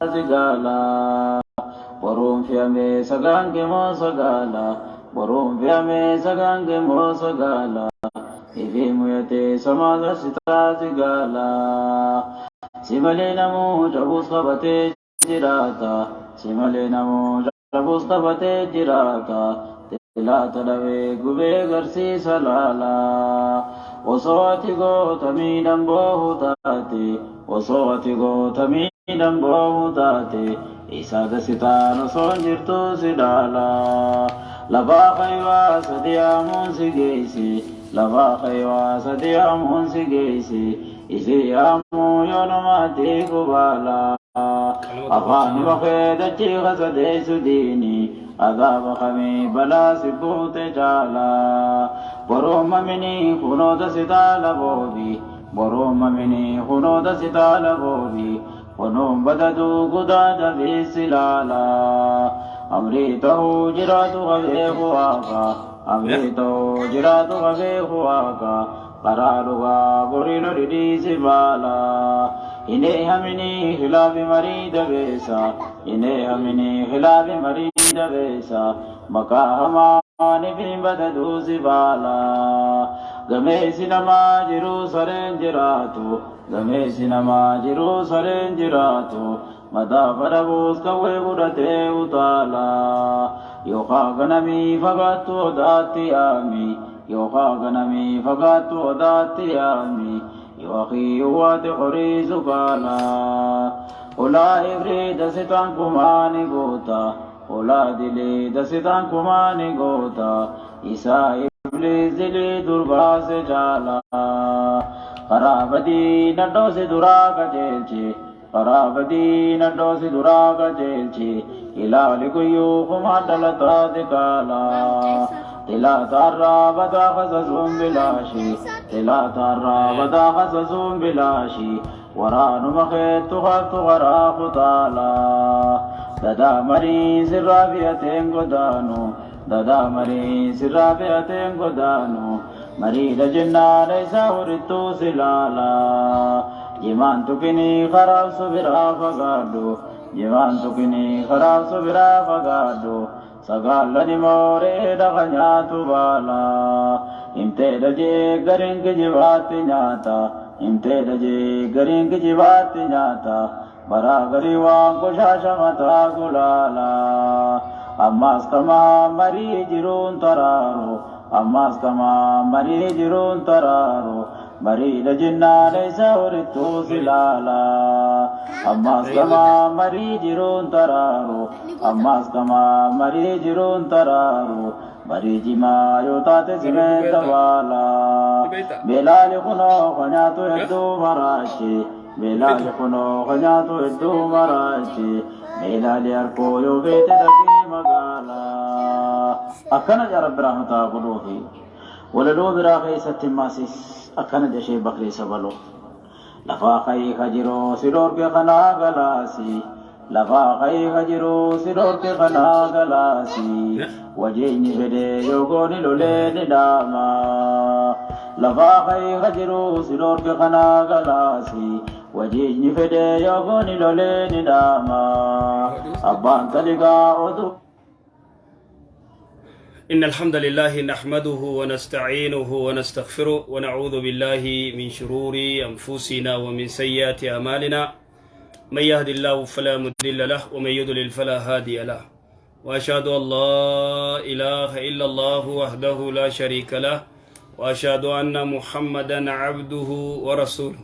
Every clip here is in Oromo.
sigala borum fiame sagange mo sagala borum fiame sagange mo sagala Ifimuyate samada sita sigala Simale namo jabus kabate jirata Simale namo jabus kabate jirata Tilata lave gube garsi salala Osawati go tamidam bohutate Osawati go tamidam bohutate Isada sita no sonjirtu sidala Lava kaiwa sadiyamun sigesi Lava kaiwa sadiyamun sigesi Isi amu yonamati kubala Afani wakeda chiga sadesu dini Adaba kami bala sibute jala Boroma mini hunoda sitala bobi Boroma mini hunoda sitala bobi Honum badadu gudada visilala Amritahu jiratu gabe huwaga Amritahu jiratu gabe huwaga Qararuga gorilo didi sibala Ine hamini hilabi marida besa Ine hamini hilabi marida besa Maka hamani bimbadadu sibala Game sinama jiru saren jiratu Game sinama jiru saren jiratu Mada parabus kawe budate utala Yoka ganami fagatu dati ami Yoka ganami fagatu dati ami Yoki yuwate khorizu kala Ola ibri dasitan kumani gota Ola dili dasitan kumani gota Isa iblis dili durba se jala Karabadi naddo se duraga jelche Karabadi naddo se duraga jelche Ilali kuyu kumadalata dekala Tila tarra bada khasasum bilashi Tila tarra bada khasasum bilashi Waranu makhetu khatu gharaku tala Dada mari sirrafiyaten godanu Dada mari sirrafiyaten godanu Mari da jinna laysa huritu silala Jiman tukini kharab subira fagadu Jiman tukini kharab subira fagadu Sagalani more da ganyatu bala Imte da je garing jivati nyata Imte da je garing jivati nyata Bara gariwan ko shashamata gulala Ammas kama mari jirun tararo Ammas kama mari jirun tararo Mari da jinna laysa uritu silala Ammas kama mari jirun tararo Ammas kama mari jirun tararo Mari jima yotate simeta wala Belali kuno kanyatu eddu marashi Belali kuno kanyatu eddu marashi Belali arko yovete dagi magala Akkana ya Rabbi rahmata quluhi Walalo biraaqi sattimasis Akkana jashe bakri sabalo Lafa kai khajiro siror ke khana galasi Lafa kai khajiro siror ke khana galasi Wajini bede yogoni lole ni dama Lafa kai khajiro siror ke khana galasi Wajini bede yogoni lole ni dama Abban taliga udu إن الحمد لله نحمده ونستعينه ونستغفره ونعوذ بالله من شرور أنفسنا ومن سيئات أعمالنا من يهد الله فلا مضل له ومن يضلل فلا هادي له وأشهد أن لا إله إلا الله وحده لا شريك له وأشهد أن محمدا عبده ورسوله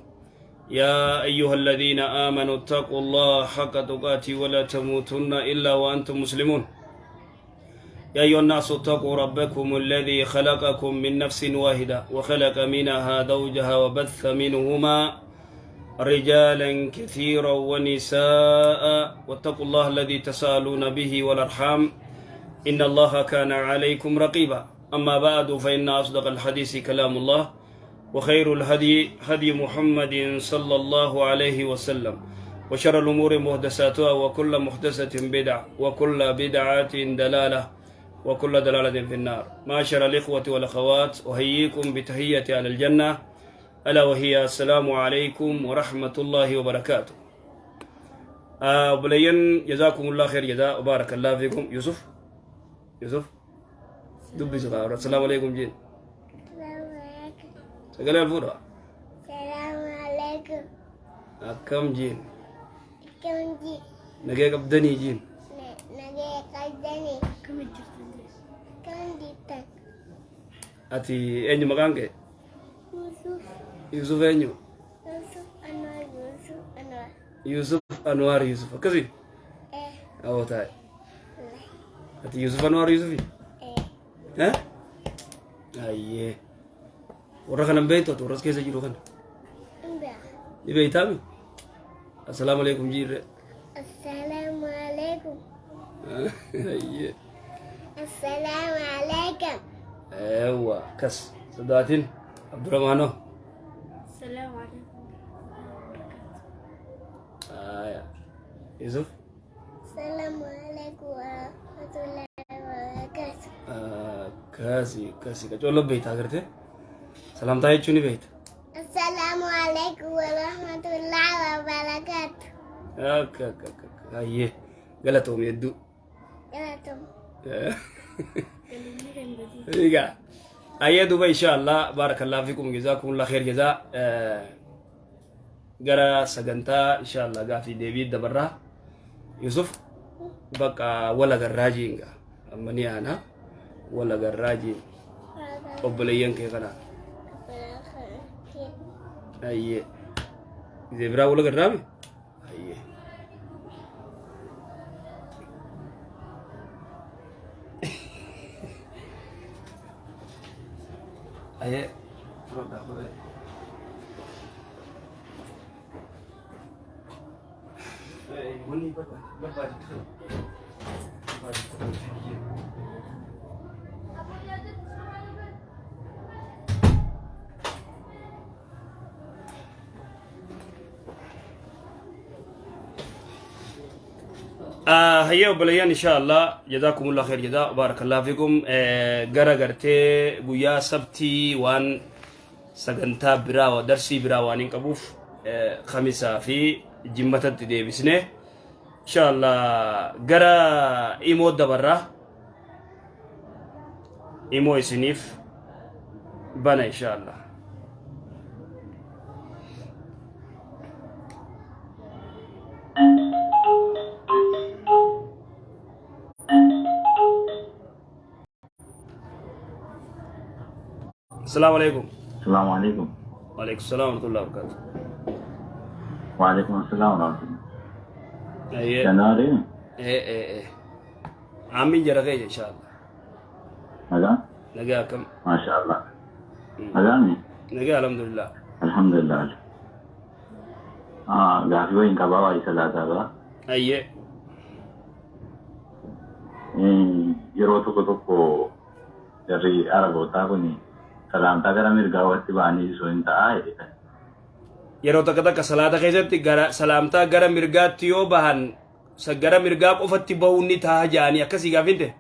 يا أيها الذين آمنوا اتقوا الله حق تقاته ولا تموتن إلا وأنتم مسلمون يا أيها الناس اتقوا ربكم الذي خلقكم من نفس واحدة وخلق منها زوجها وبث منهما رجالا كثيرا ونساء واتقوا الله الذي تساءلون به والأرحام إن الله كان عليكم رقيبا أما بعد فإن أصدق الحديث كلام الله وخير الهدي هدي محمد صلى الله عليه وسلم وشر الأمور محدثاتها وكل محدثة بدعة وكل بدعة دلالة وكل دلالة في النار. معاشر الإخوة والأخوات أحييكم بتحية أهل الجنة ألا وهي السلام عليكم ورحمة الله وبركاته. بلين جزاكم الله خير جزاء وبارك الله فيكم. يوسف دبي سبحان. السلام عليكم جين. السلام عليكم. سقال الفورة. السلام عليكم. كم جين. كم جي. نجيك بدني جين. نجيك بدني. كم جيتك. كم جيتك. أتي أني مكانك. يوسف. يوسف أنيو. يوسف أنوار. يوسف أنوار. يوسف أنوار يوسف كذي. إيه. أو تاي. لا. أتي يوسف أنوار يوسفي. إيه. ها؟ أيه. ورخنا بيتو تورس كيسة جيروخن. إمبا. دي بيتامي. السلام عليكم جير. السلام عليكم. أيه. السلام عليكم. أيوة كس صداتين عبد الرحمن. السلام عليكم. يوسف. السلام عليكم ورحمة الله وبركاته. كاسي كجولو بيت أغرته. سلام تاي چوني بيت. السلام عليكم ورحمة الله وبركاته. أيه غلطهم يدو. يلاتم. إيجا أيه دوبا إن شاء الله بارك الله فيكم جزاكم الله خير جزاء. جرا سجنتا إن شاء الله قافي ديفيد دبرة يوسف بقى ولا جراجينجا أمني أنا ولا جراجي أبليين كذا أيه زبرة ولا جرامي أيه أيه هيا وبليان إن شاء الله جزاكم الله خير جزاء بارك الله فيكم. جرا جرتي بويا سبتي وان سجنتا برا ودرسي برا وانين كبوف خميسة في جمة تدي بسنة إن شاء الله. جرا إيمو دبرة إيمو يسنيف بنا إن شاء الله. السلام عليكم. السلام عليكم. وعليكم السلام ورحمة الله وبركاته. وعليكم السلام ورحمة الله. أيه جناري. إيه عمي جرقي إن شاء الله. هذا؟ نجاكم. ما شاء الله. هذاني. نجا الحمد لله. الحمد لله. قافي وين كباوا يسلا تابا. أيه. yeroo tokko tokko jarri arabootaa kun salaamtaa gara mirgaawatti ba'anii osoo hin ta'aa jedhan. Yeroo takka salaata keessatti gara salaamtaa gara mirgaatti yoo bahan gara mirgaa qofatti bahuun ni ta'a jedhanii akkasii gaafinte.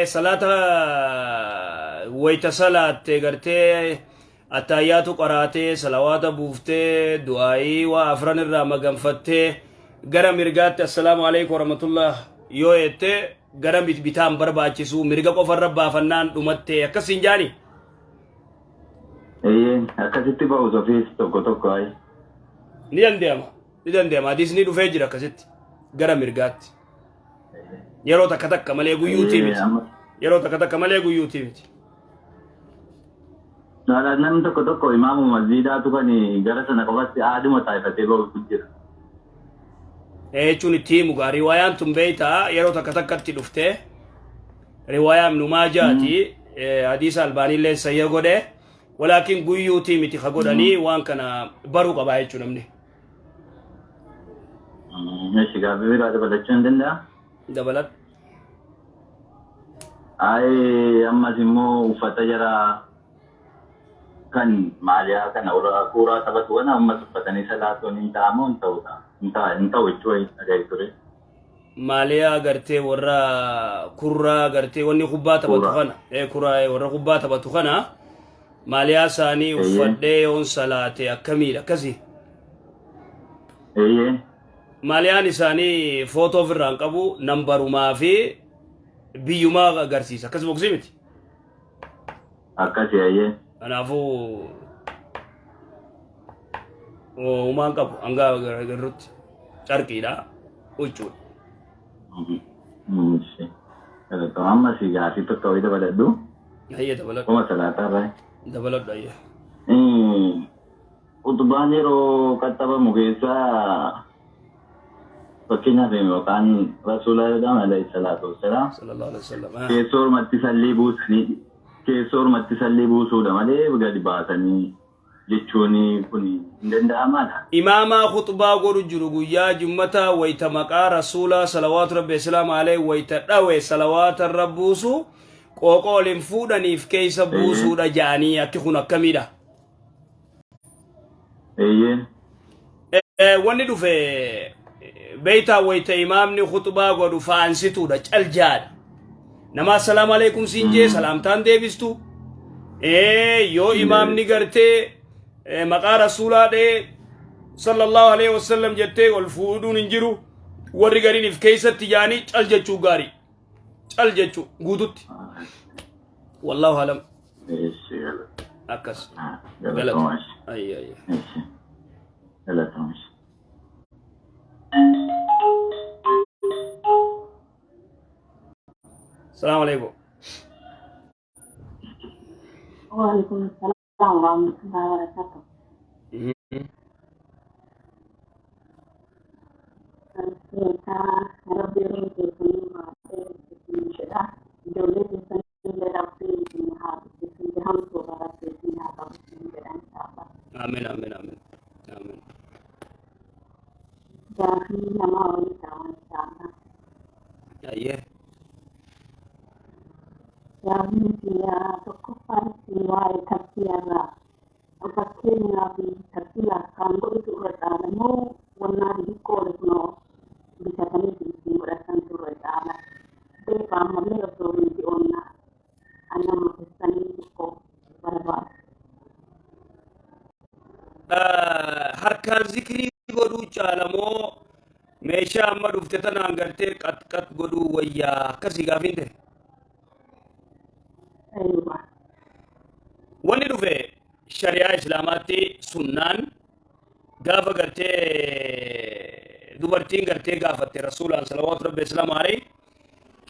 Salaata wayita salaatte gartee attayyaatu qaraatee salawaata buuftee du'aayii waa afran irraa maganfattee gara mirgaatti assalaamu alaykum warahmatullah yoo jette gara bitaan barbaachisu mirga qofarra baafannaan dhumatte akkasiin jaani. Akkasitti ba'u sofiis tokko tokko ayi. Ni dandeema hadiisni dhufee jira akkasitti gara mirgaatti. Yeroo takka malee guyyuutii miti. Yeroo takka malee guyyuutii miti. Namni tokko tokko imaamu masjiidaatu kan gara sana qofatti aaduma taayifatee ba'u jira. jechuun itti himu gaa riwaayaan tun beeytaa yeroo takkatti dhuftee riwaayaa Ibnu Maajaati hadiisa Albaaniillee sayya godhe walaakin guyyuutii miti ka godhanii waan kana baruu qabaa jechuu namni. Meeshi gaaffii biraa dabalachuu hin danda'a? Dabalat. Ammas immoo uffata jara kan maaliyaa kana kuuraa taphatu kana ammas uffatanii salaatuun hin ta'amoo hin ta'udha. Hin ta'u jechuun dhagahi ture. Maaliyaa agartee warra kurraa agartee wanni kubbaa taphatu kana kurraa warra kubbaa taphatu kana maaliyaa isaanii uffadhee yoon salaate akkamiidha akkasii. Eeyyee. Maaliyaan isaanii footoo ofirraan qabu nambarumaa fi biyyumaa agarsiisa. Akkas boksii miti. Akkasii eeyyee. Kanaafuu uumaan qabu hanga gargaruutti carqiidha huccuudha. Amma si gaafii tokko wayii dabaladhu. Hayya dabaladhu. Kuma salaatarraa. Dabaladhu hayya. Utubaan yeroo qaxxabamu keessaa fakkeenyaaf yookaan rasuula alayhi salaatu wassalaam Sallallahu alaihi wasallam. keessoo ormatti sallii buusuudha malee gadi baasanii jechuun kun hin danda'amaadha. Imaamaa khutbaa godhu jiru guyyaa jummata wayita maqaa rasuula salawaatu rabbi islaam alayhi wayita dhawe salawaata irra buusu qooqoo waliin fuudhaniif keessa buusuudha ja'anii akki kun akkamiidha. Wanni dhufe beeytaa wayita imaamni khutbaa godhu faansituudha caljaadha. Nama assalamu alaikum sinjee salaamtaan deebistu. Yoo imaamni gartee maqaa rasuulaa dhee sallallahu alaihi wasallam jettee ol fuudhuun hin jiru warri gariiniif keessatti jaanii cal jechuu gaarii. Cal jechuu guututti. Wallahu alam. Akkas. Galatoomash. Ayya ayya. Galatoomash. Assalamu alaikum. Waalaikumsalam warahmatullahi wabarakatuh. Kita Rabbi rinci semua sudah jauh dari Rabbi semua itu ham suara sesnya Rabbi dan sahabat. Amin amin amin. Amin. Jadi nama wanita wanita. Ayya. Jadi dia tokoh siwai kasiara. Okaknya di kasiara kamu itu bertemu warna di kolekno bisa kami di berasan surat Allah. Tapi kami itu di ona anak maksudnya itu kok berubah. Harkaan zikrii godhuu caalamoo meeshaa amma dhufte tanaan gartee qat godhuu wayyaa akkasii gaafinte. Ayuba. Wanni dhufe shari'aa islaamaatti sunnaan gaafa gartee dubartiin gartee gaafatte rasuulaan salawaatu rabbi islaamu alayhi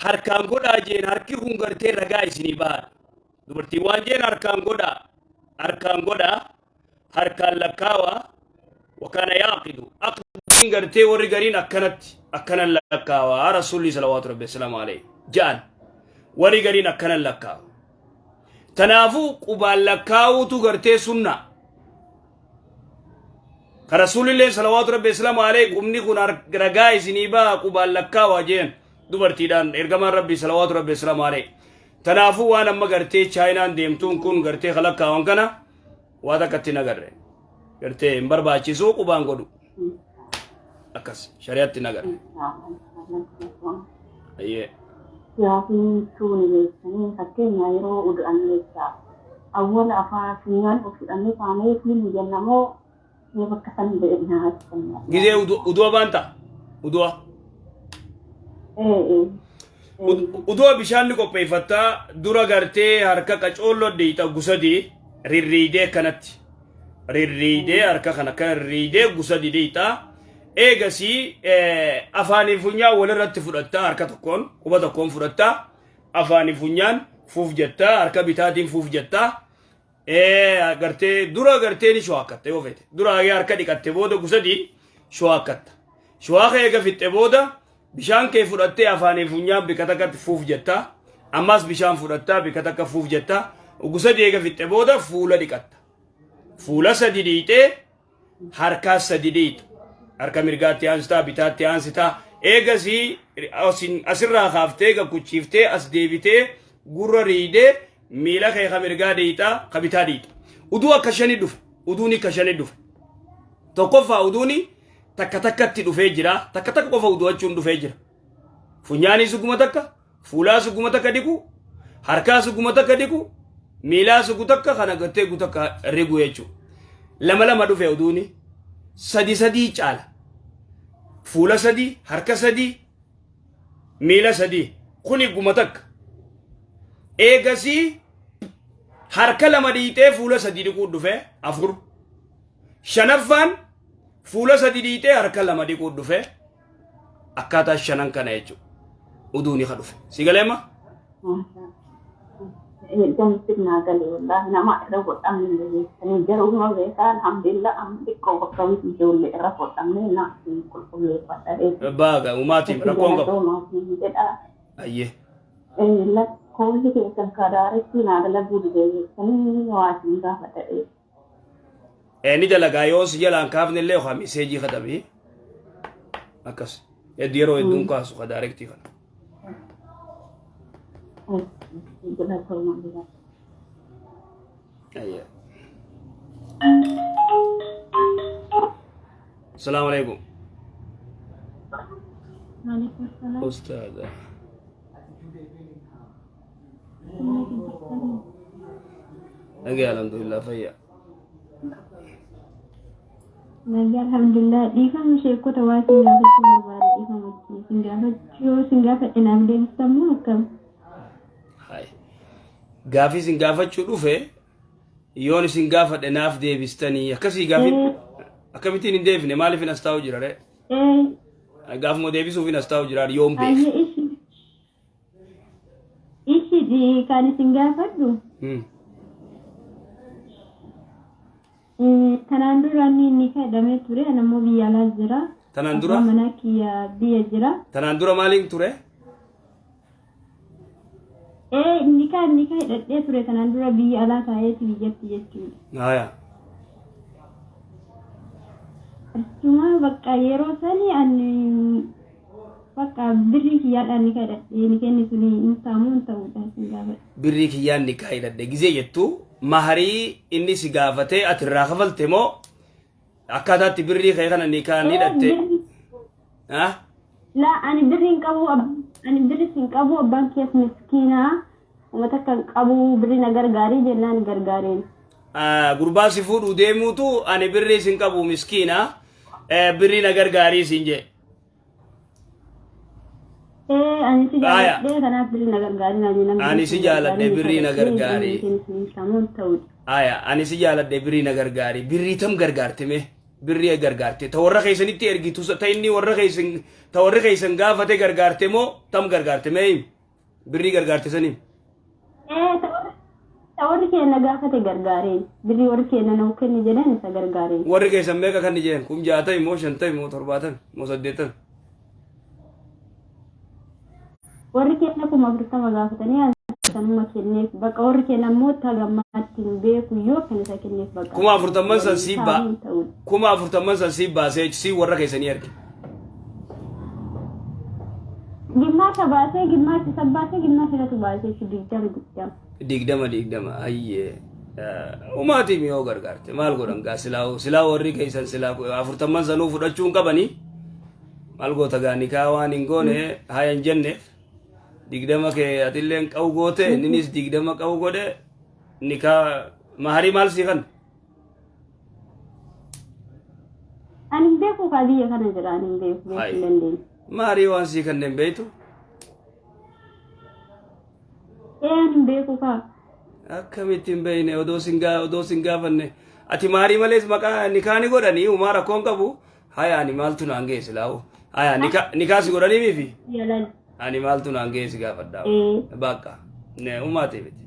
harkaan godhaa jeen harki kun gartee ragaa isinii bahaadha. Dubartiin waan jeen harkaan godhaa harkaan lakkaawaa wakaana yaaqidu aqdiin gartee warri gariin akkanan lakkaawaa rasuulli salawaatu rabbi islaamu alayhi ja'an warri gariin akkanan lakkaawa. Tanaafuu qubaan lakkaawutu gartee sunna. Ka rasuulillee salawaatu rabbi islaamu alayhi qubni kun ragaa isinii baha qubaan lakkaawaa jeen dubartiidhaan ergamaan rabbi salawaatu rabbi islaamu alayhi. Tanaafuu waan amma gartee chaayinaan deemtuun kun gartee kalakkaawan kana waa takkatti nagarre. Gartee hin barbaachisu qubaan godhu. Akkas shari'aatti nagarre. Ayyee. Jadi suni besani fakirnya iro udah aneka. Awal apa singan udah kami ini jenamo ni berkesan dengan Gizee udua banta. Udua. Udua bishaan qopheeffatta dura gartee harka qacoollo deeyta gusadi rirriidee kanatti. Rirriidee harka kana kan rirriidee gusadi deeyta. Eegasi afaanii funyaan walirratti fudhatta harka tokkoon quba tokkoon fudhatta afaanii funyaan fuuf jetta harka bitaatiin fuuf jetta gartee dura gartee ni shwaakatta yoo fete dura harka dhiqatte booda gusadi shwaakatta shwaaka eega fixxe booda bishaan kee fudhattee afaanii funyaan bika takkatti fuuf jetta ammas bishaan fudhatta bika takka fuuf jetta gusadi eega fixxe booda fuula dhiqatta fuula sadi dhiitee harkaa sadi dhiita. Harka mirgaatti aansitaa bitaatti aansitaa eegasi asirraa kaaftee gakkuchiiftee as deebitee gurra riidee miila kee ka mirgaa deeytaa ka bitaa deeyta. Uduu akka shani dhufe uduuni akka shani dhufe. Tokkoffaa uduuni takka takkatti dhufee jira takka takka qofa uduwachuun dhufee jira. Funyaanii suguma takka fuulaa suguma takka dhiqu harkaa suguma takka dhiqu miilaa sugu takka kana gattee gu takka rigu jechuudha. Lama dhufe uduuni sadi caala. fuula sadii harka sadii miila sadii kuni gumatak eegasii harka lama dhiitee fuula sadii dhiquu dhufe afur shanaffaan fuula sadii dhiitee harka lama dhiquu dhufe akkaataa shanan kana jechuudha uduuni ka dhufe si galeema Jangan kali Allah nama rabot amne ni jauh mau bekan alhamdulillah amdik kau kami jole rabot amne nak kul pada baga umati rakon ga ayye la kau ni ke kan kadar itu nak la budi je kan wasi ga pada ni dalaga yo si jalan kafne le kha message khadabi akas ya diro edun ka su direct kan أيه. السلام عليكم. وعليكم السلام. أستاذة. أجي الحمد لله فيا. Nagi alhamdulillah di kan saya ko tawasi na ko barbara di kan singafa enabden samu kam. Hai. Gafi singafa chudufe. Yoon isin gaafadhe naaf deebistanii akkasii gaafin akkamitiin hin deebine maaliif hin astaa'u jira re gaafuma deebisuuf hin astaa'u jira yoom beek ishi kan isin gaafadhu tanaan dura ni kadhamee ture anammoo biyya alaa jira tanaan dura mana kiyya biyya jira tanaan dura maaliin ture nikah hidhadhee ture kanaan dura biyya alaa taa'eeti biyyatti jechuudha. Haya. Achuma bakka yeroo sani ani bakka birrii kiyyaadhaan nikah hidhadhee nikahni suni hin saamuu hin ta'uudha sin gaafadhe. Birrii kiyyaan nikah hidhadhe gizee jettu maharii inni si gaafatee ati irraa kafalte moo akkaataatti birrii kee kana nikah hidhatte? La ani birriin qabu abbaan kees miskiinaa uummata kan qabu birri na gargaarii jennaan gargaareen. Gurbaa si fuudhuu deemuutu ani birrii sin qabu miskiinaa birri na gargaarii sin jee. Ani si jaaladhee kanaaf birri na gargaarii naan jenna. Ani si jaaladhee birrii na gargaarii. Ani si jaaladhee birrii na gargaarii birrii tam gargaarte mee? Birrii gargaarte ta warra keessanitti ergitu ta inni warra keessan gaafate gargaarte moo tam gargaarte mee birrii gargaarte saniin ta warri keenya gaafate gargaareen birrii warri keenya nuu kenni jedhan isa gargaareen warri keessan meeqa kan jedhan kun 60 moo 50 moo 70 moo 80 warri keenya kuma 40 gaafatanii kanuma kenneef bakka warri keenya ammoo tagammaatti hin beeku yoo kan isa kenneef bakka kuma 40 san siibaa kuma 40 san siibaa si warra keessanii erge gimmaasha baasee gimmaasha sabbaasee gimmaasha irratti baasee digdama ayyee umaati miyoo gargaarte maal godhan gaa silaa warri keessan silaa 40 sanuu fudhachuun qabanii maal goota gaa nikaa waan hin goone hayan jenneef digdama ke atilleen qabu goote ninis digdama qabu godhe nikaa maharii maal sii kan ani beeku kaadiyya kana jira ani beeku dandeenye maharii waan sii kanneen beeytu ani beeku kaa akkamittiin beeyne odoo sin gaafanne ati maharii malees maqaa nikaa ni godhanii umaa rakkoon qabu haya ani maaltu naan geesse laawu haya nikaa si godhanii miifi ani maaltu naan geesse gaafadhaa bakka ne umaatee miti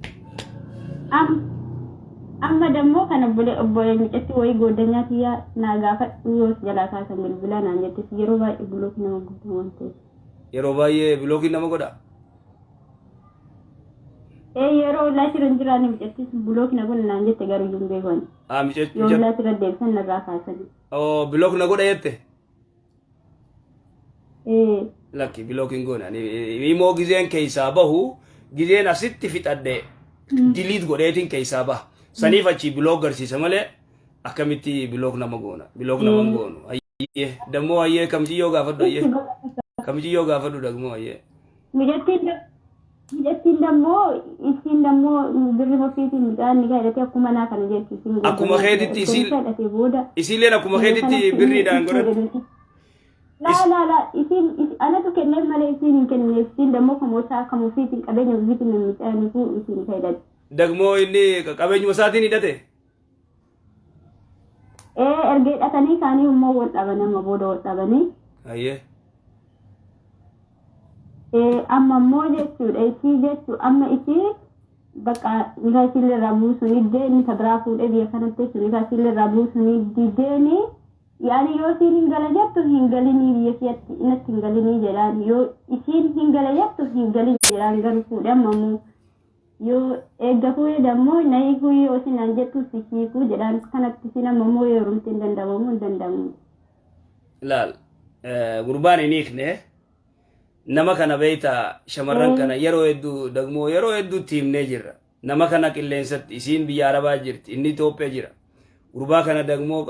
amma dammoo kana obbolee miccatti wayii goddanyaa tiyyaa naa gaafadhu yoo jalaa kaasan bilbilaa naan jette yeroo baay'ee bilookii nama godhan waan ta'eef. Yeroo baay'ee bilookii nama godha? Yeroo laachira hin jiraanne miccattis bilookii na godha naan jette garuu hin beekan. Yoo laachira deebisan narraa kaasan. Bilook na godha jette? Lakki bilookiin goona immoo gizeen keessaa bahu gizeen asitti fixadhe diliit godheetiin keessaa baha. Saniif achi bilook garsiisa malee akkamitti bilook nama goona bilook nama goonu ayyee dammoo ayyee kamjiyyoo gaafadhu ayyee kamjiyyoo gaafadhu dagmoo ayyee mijattiin dammoo isiin dammoo birri ofiitiin midhaan ni gaadhate akkuma naa kana jechuun akkuma keetitti isiilleen akkuma keetitti birriidhaan godhatu لا إسين أنا تكلم مالي إسين يمكن إسين دمو كموسا كموسيت الكبين يوزيت من المتاني فو إسين كيدات دغمو إني كابين مساتين إدته أرجع أتاني كاني هم وات أبنا مبودو وات أبني أيه أما موجة سود إسي جت أما إسي بقى نغسل الرابوس ونيدني تبرافو إبي كانت تسوي نغسل الرابوس ونيدني يعني يو سين هنغلجت هنغلني بيسيت إنت هنغلني جلال يو إسين هنغلجت هنغلني جلال غرفو دممو يو إجابو دمو نايفو يو سين أنجتو سكيفو جلال كانت تسينا ممو يرمتين دندمو لا قربان نيكنه nama kana beeyta shamarran kana yeroo hedduu dagmoo yeroo hedduu tiimnee jirra nama kana qilleensatti isiin biyya arabaa jirti inni Itoophiyaa jira gurbaa kana dagmoo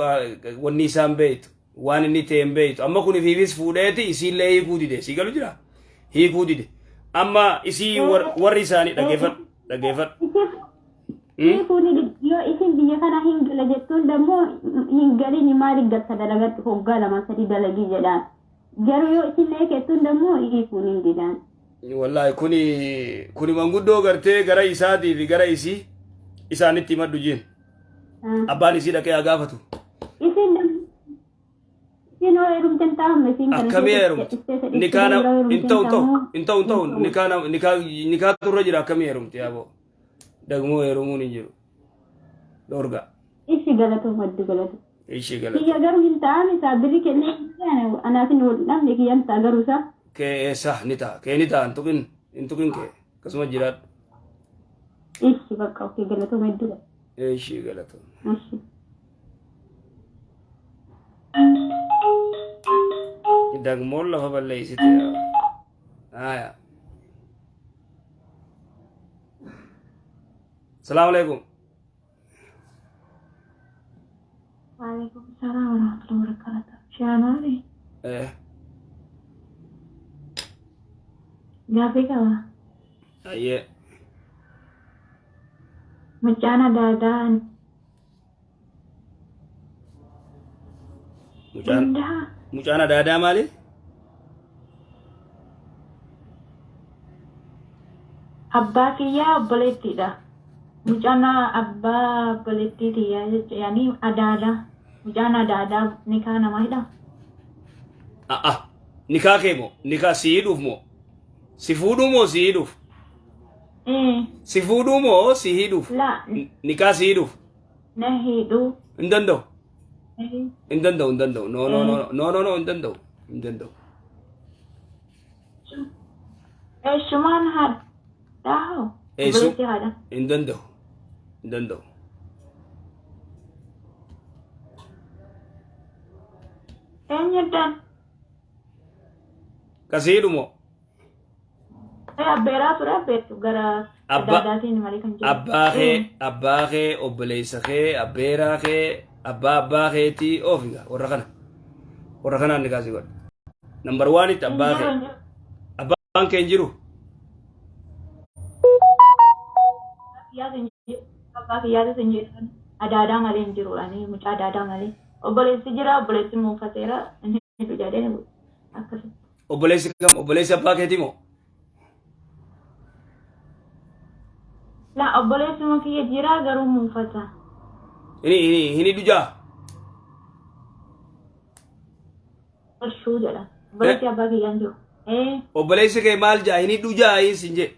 wanni isaan beeytu waan inni ta'een beeytu amma kun ifiifis fuudheeti isiillee hiikuu dide sii galu jira hiikuu dide amma isii warri isaanii dhageeffadhu yoo isin biyya kana hingala jettuun dammoo hingalini maaliif gatta dalagatti hoggaa lama sadii dalagii jedhaan garuu yoo isin leekettuun dammoo hiikuun hin didaan. Wallahi kuni manguddoo gartee gara isaatii fi gara isii isaanitti himadhu jiin. Abbaan isii dhaqee haa gaafatu. Isin hoo heerumteen taa'amme isin kana. Akkamii heerumte? Nikaana hin ta'u nikaa turre jira akkamii heerumte yaaboo. Dagmoo heerumuun hin jiru. Dorga. Ishi galatoo maddu galatoo. Ishi galatoo. Kiyya garuu hin ta'an isaa birri kennee anaafin namni kiyyan ta'a garuu isaa. Keessa ni ta'a kee ni ta'a hin tuqin kee akkasuma jiraadhu. Ishi bakka okkee galatoo maddu. Ishi galatoo. Ishi. Dagmoon lafa balleessite aya Assalamu alaikum. Waalaikumsalam warahmatullahi wabarakatuh. Shanali. Gapi kawa? Iya. Macana dadan. Mucana dada mali? Abba kiyya obboleetti dha. Mucana abbaa obboleettiiti yaani adaadha. Mucaan adaadhaa nikaa namaadha. Nikaa kee moo? Nikaa si hidhuuf moo? Si fuudhuu moo si hidhuuf? Si fuudhuu moo si hidhuuf? Nikaa si hidhuuf? Na hidhuu. Hin danda'u. Hin danda'u. No, hin danda'u. Shumaan haadha hoo? Obboleetti haadha. Hin danda'u. Eenyuudhaan? Kasiidhu moo? Abbeeraa ture abbeettu gara addaadaatiin malee kan jiru. Abbaa kee, obboleessa kee, abbeeraa kee, abbaa keetii oofiga warra kanaan ni kaasii godha. Nambar waanitti abbaa kee. Abbaan kee hin jiru? Abbaa kiyyaatu hin jiru. Adaadaa malee hin jiru. Mucaa adaadaa malee. Obboleessi jira, obboleessi muufateera. Inni jedhee akkasuma. Obboleessi abbaa keetii moo? Obboleessi kiyya jira garuu muufata. Hini dujaa? Barshuu jedha. Obboleessi abbaa kiyyaan jiru. Obboleessi kee maal jaa? Hini dujaa hin jee?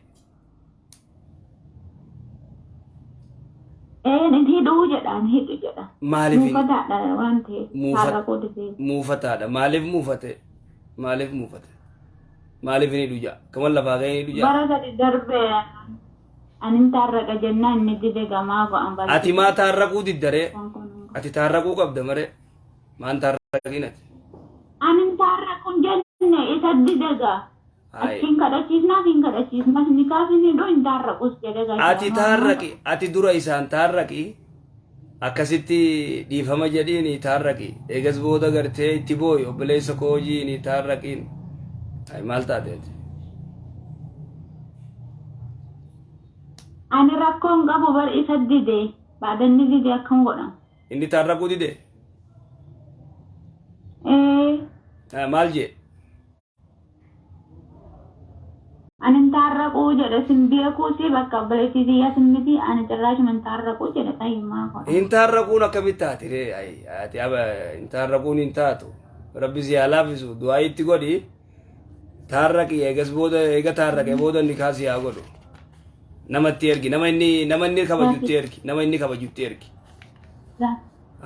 Hidhuu jedhaan hidhu jedha. Maaliif? Muufataadha waan ta'eef. Muufataadha. Maaliif muufate? Maaliif hini dujaa? Kaman lafaa kee hini dujaa? Bara gadi darbee anin taarraqa jennaan inni dide gamaa ba'an bara. Ati maa taarraquu diddaree? Ati taarraquu qabda maree? Maan taarraqiin ati? Anin taarraquun jenne isa didegaa. Achiin kadhachiisnaaf hin kadhachiisnas ni kaafin hidhuu hin taarraqus jedhe. Ati taarraqi. Ati dura isaan taarraqi. Akkasitti dhiifama jedhiin taarraqi. Eegas booda gartee itti booyi obboleessa koojiin taarraqiin. Maal taateeti? Ani rakkoon qabu bar isa dide. Baadanni dide akkam godhama. Inni taarraquu dide? maal jee Ani taarraquu jedhe simbeekuu si bakka obboleettii xiyyaa simmiti ani cirraashuma taarraquu jedhe tayyummaa godha. hin taarraquun akkamitti taati ree ati hin taarraquun hin taatu rabbi si haa laafisu du'aa itti godhi taarraqi eegas booda eega taarraqe booda inni kaasi haa godhu namatti ergi nama inni kabajutti ergi nama inni kabajutti ergi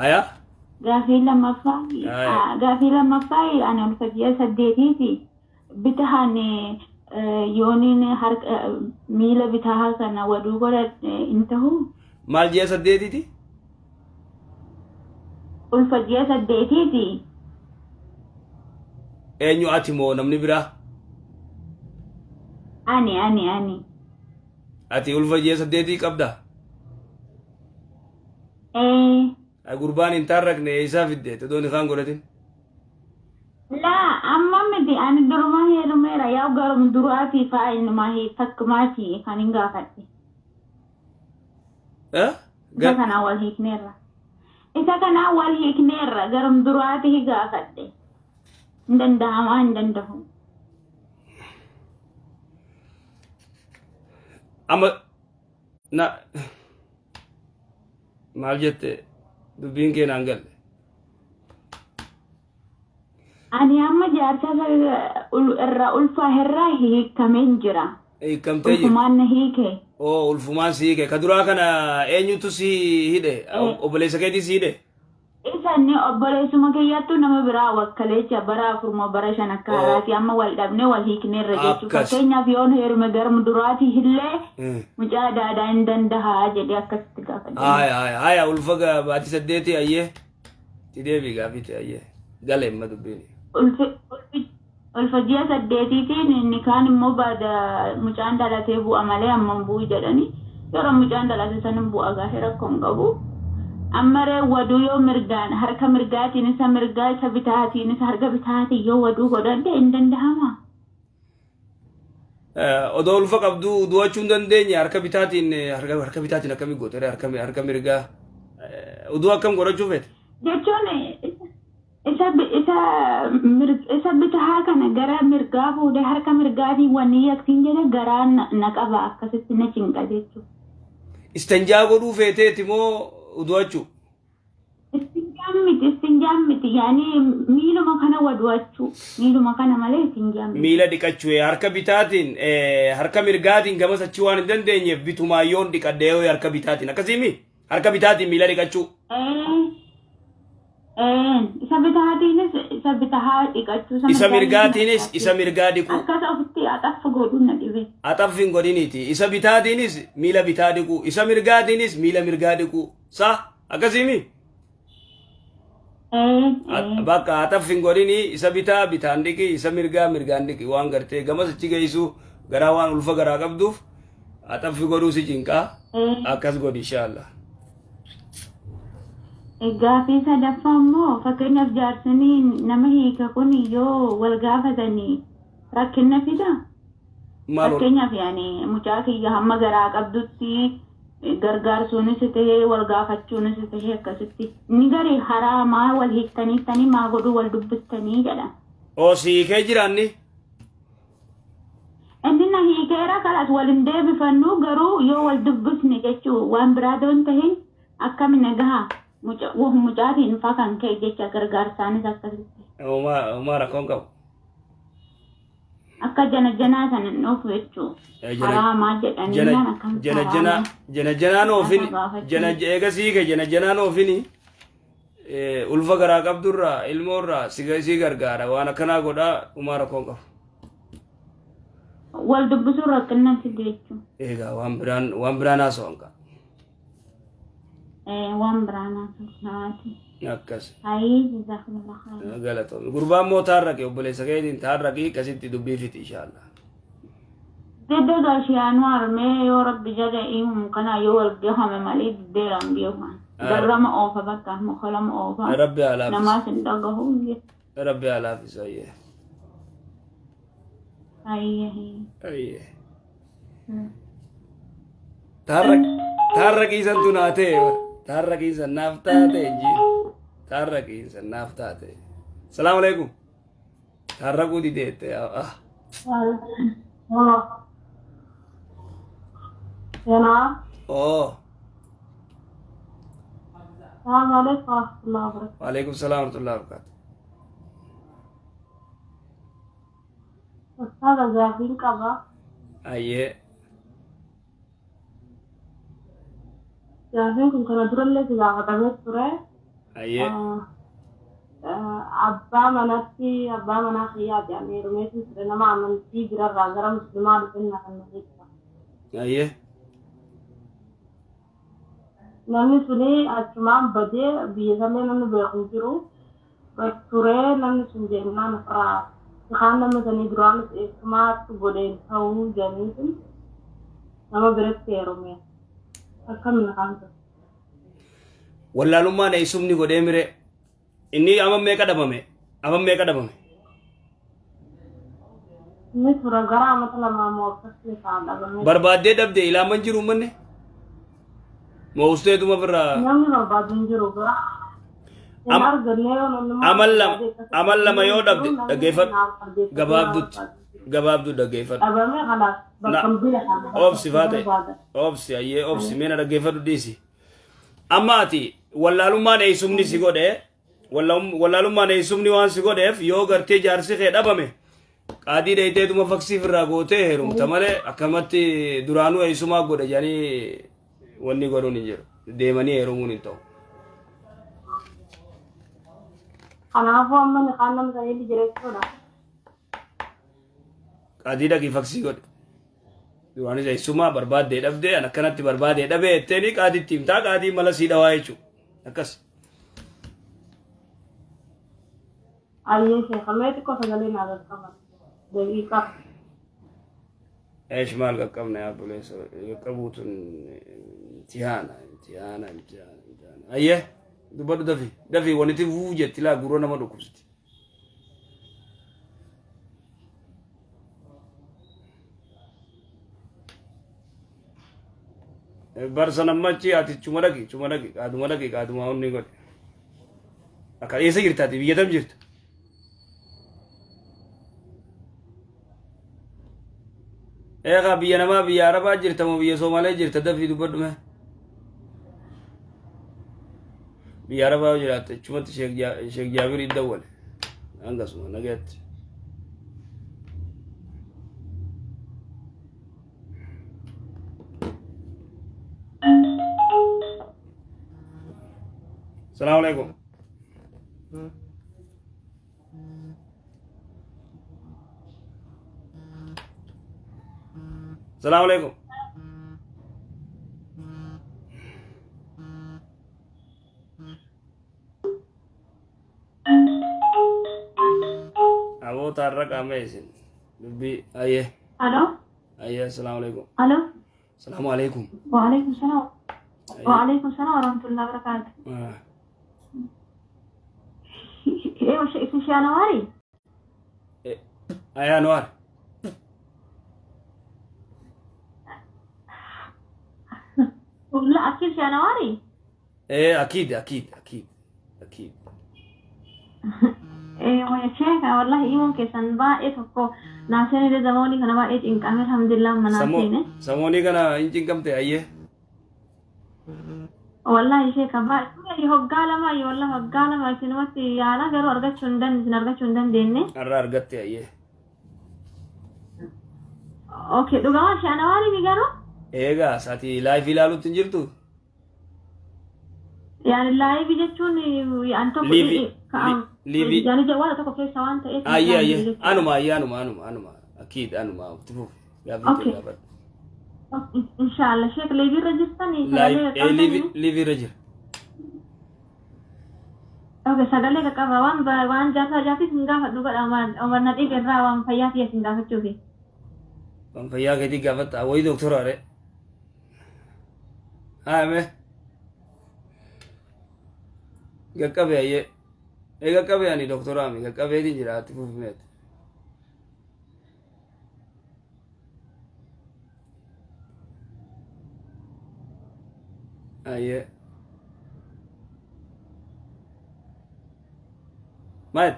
haya Gaafii lammaffaa ani ulfajjii 8 bitahaan yooniin miila bitaa kana waduu godha hin ta'u. maal jee 8ti ulfajjii 8ti. eenyu ati moo namni biraa Ani. ati ulfajjii 8 qabda gurbaan hin taarraqne isaa fidde todoon isaan godhatin laa amma miti ani duruma heerumeera yaa garum duraatii faa innumaa takkumaati kan hin gaafadhe. Isa kanaa wal hiikneerra garum duraatii gaafadhe hin danda'amaa hin danda'u. amma na maal jette dubbiin kee naan galle Ani amma jaarsa irraa ulfaa irraa hiikameen jira. hiikamtee jirti Ulfumaan na hiike. ulfumaan si hiike ka duraa kana eenyutu si hidhe obboleessa keetii si hidhe Isanni obboleessuma kiyyattu nama biraa wakkaleecha bara 4 bara 5 akka haaraati amma wal dhabne wal hiikneerra jechuudha. Fakkeenyaaf yoon heerume garum duraatii illee mucaa daadaa hin dandahaa jedhee akkasitti gaafadhe. haya ulfa baatii 8 ayyee ti deebii gaafite ayyee galee amma dubbiin Ulfajjii 8tiin inni kaan immoo baada mucaan dhalatee bu'a malee amma bu'u jedhani yeroo mucaan dhalate san bu'a gaafee rakkoo hin qabu. Ammaree waduu yoo mirgaan harka mirgaatiin isa mirgaa isa bitaatiin isa harka bitaatiin yoo waduu godhadhe hin danda'ama. odoo ulfa qabdu du'achuu hin dandeenye harka bitaatiin akkamii goote harka mirgaa uduu akkam godhachuu feete Jechuun isa bitaa kana gara mirgaa fuudhee harka mirgaatiin wanni yaktiin jedhe garaa na qaba akkasitti na cinqa jechuudha. istanjaa godhuu feeteeti moo udu'achuu Istinjaan miti yaani miiluma kana wadu'achuu miiluma kana malee istinjaan miti. miila dhiqachuu harka bitaatiin harka mirgaatiin gamas achi waan hin dandeenyeef bitumaayyoon dhiqadhee harka bitaatiin akkasiimi harka bitaatiin miila dhiqachuu isa bitaatiinis isa bitaa dhiqachuu isa mirgaatiinis isa mirgaa dhiqu akkasa ofitti axaffa godhuun na dhibe. axaffin godhiniiti isa bitaatiinis miila bitaa dhiqu isa mirgaatiinis miila mirgaa dhiqu sa akkasiimi bakka axaffin godhini isa bitaa bitaan dhiqi isa mirgaa mirgaan dhiqi waan gartee gamas achi geessu garaa waan ulfa garaa qabduuf axaffi godhuu si cinqaa akkas godhi inshaallah. Gaafii sadaffaa immoo fakkeenyaaf jaarsanii nama hiika kun yoo wal gaafatanii rakkina fida. Fakkeenyaaf yaani mucaa kiyya hamma garaa qabdutti gargaarsuunis ta'ee wal gaafachuunis ta'ee akkasitti ni gari haraamaa wal hiiktanii maa godhuu wal dubbistanii jedha. Si hiikee jiraanni? Inni na hiikeera kalas wal hin deebifannu garuu yoo wal dubbisne jechuu waan biraa doon ta'in akkamina gahaa. Mucaatiin faa kan ka'e jecha gargaarsaanis akkasitti. Uumaa rakkoon qabu. Akka janaa sana hin oofu jechuudha. Haraamaa jedhanii naan akkamitti janaan oofin eega siike janaan oofini ulfa garaa qabdurraa ilmoorraa si gargaara waan akkanaa godhaa uumaa rakkoon qabu. Wal dubbisuu rakkinnatti jechuudha. Egaa waan biraan haasawaan qaba. Waan biraan haasawaan. Akkas. Ayii jazakumullah khairan. Galatoomii gurbaan moo taarraqe obboleessa keetiin taarraqii akkasitti dubbiifiti inshaallah. Dedde gaashiyaanu harmee yoo rabbi jala himu kana yoo wal gahame malee diddeeraan beekan. Garrama oofa bakka mukalama oofa. Rabbi alaafis. Namaas hin dhagahu. Rabbi alaafis ayyee. Ayyee. Taarraqiisan tunaatee taarraqiisan naaf taate inji taarraqiisan naaf taate. Salaamu alaikum. harraquu dideette oo السلام عليكم ورحمة الله وبركاته. وعليكم السلام ورحمة الله وبركاته. أستاذ جابين كذا أيه جابين كنت ندور اللي في عقدمت سورة أيه أبا مناتي أبا مناخيات يعني رميتي سورة ما عملتي جرا راجرا مسلمان بيننا كنا أيه namni suni achumaan badee biyya sallee namni beeku jiru turee namni sun jennaan irraa kaan namni sanii duraanis eessumaatti godheen ta'uu janiitin nama biratti heerume akkamina kan ta'e. Wallaalummaan eessumni godhee mire inni amma meeqa dhabame Inni tura gara amata lamaa moo akkasii isaan dhabame. barbaaddee dhabde ilaaman jiru manne moo usteetuma birraa Namni barbaadu hin jiru bira. amal lama yoo dhabde dhaggeeffadhu gabaabdutti Dhabame kanaaf bakka bira kana. obsi faate obsi ayyee obsi meena dhaggeeffadhu dhiisi amma ati wallaalummaan eessumni si godhe wallaalummaan eessumni waan si godheef yoo gartee jaarsi kee dhabame qaadii dheeyteetuma faksiif irraa gootee heerumta malee akkamatti duraanuu eessumaa godhe jedhanii wanni godhuun hin jiru deemanii heerumuun hin ta'u. Kanaafuu amma ni kaan nama sanii jireessuudha. Qaadii dhaqii faksii godhe duraanis eessumaa barbaaddee dhabdee an akkanatti barbaadee dhabee etteeni qaadiitti himtaa qaadii mala sii dhawaa jechuudha akkas. Ayyee sheekamee xiqqoo sagalee naa qaqqaban. Daqiiqaa. ايش مال قبنا يا ابو ليس قبوت امتحان ايه دبر دفي ونتي وجت لا غرونا ما دكوست برسنا مچي اتي چمرگي قادو ما وني گد اكا ايسه گرتاتي بيتم جرت ايغا بينما بيا عربا جرت مو بيا سومالي جرت دفي دبد ما بيا عربا جرات چمت شيخ جابر يدول انغس نغت السلام عليكم السلام عليكم ابو طارق اميسن بي ايه الو ايه السلام عليكم الو السلام عليكم وعليكم السلام وعليكم السلام ورحمة الله وبركاته. ايه وش اسمه نواري؟ ايه انوار لا اكيد شي نواري. ايه اكيد ايه ويا شيخ والله ايه ممكن سنبا ايه تكو ناسيني دي زموني كنا با ايه انكامل الحمد لله مناسيني سموني كنا انجين كمتي ايه والله شيخ با يهقالا ما والله هقالا ما سنواتي يالا غير ارغا چوندن ديني ارغتي ايه اوكي دوغا شي نواري ميغانو ايغا ساتي لايف يلالو تنجرتو يعني لايف يجتون انتو ليفي يعني جوال تكو كيس وانت ايه ايه انما اكيد انما تفوف اوكي ان شاء الله شيخ ليفي رجستاني ليفي رجل اوكي سغالي كقبا وان جاتي سنغا دوغا امر ندي برا وان فياتي سنغا فچوفي وان فيا كدي غفت اوي دكتور اره مه gakkabe ayye gakkabe ani doktorami gakkabe din jiraati fufmet ayye mat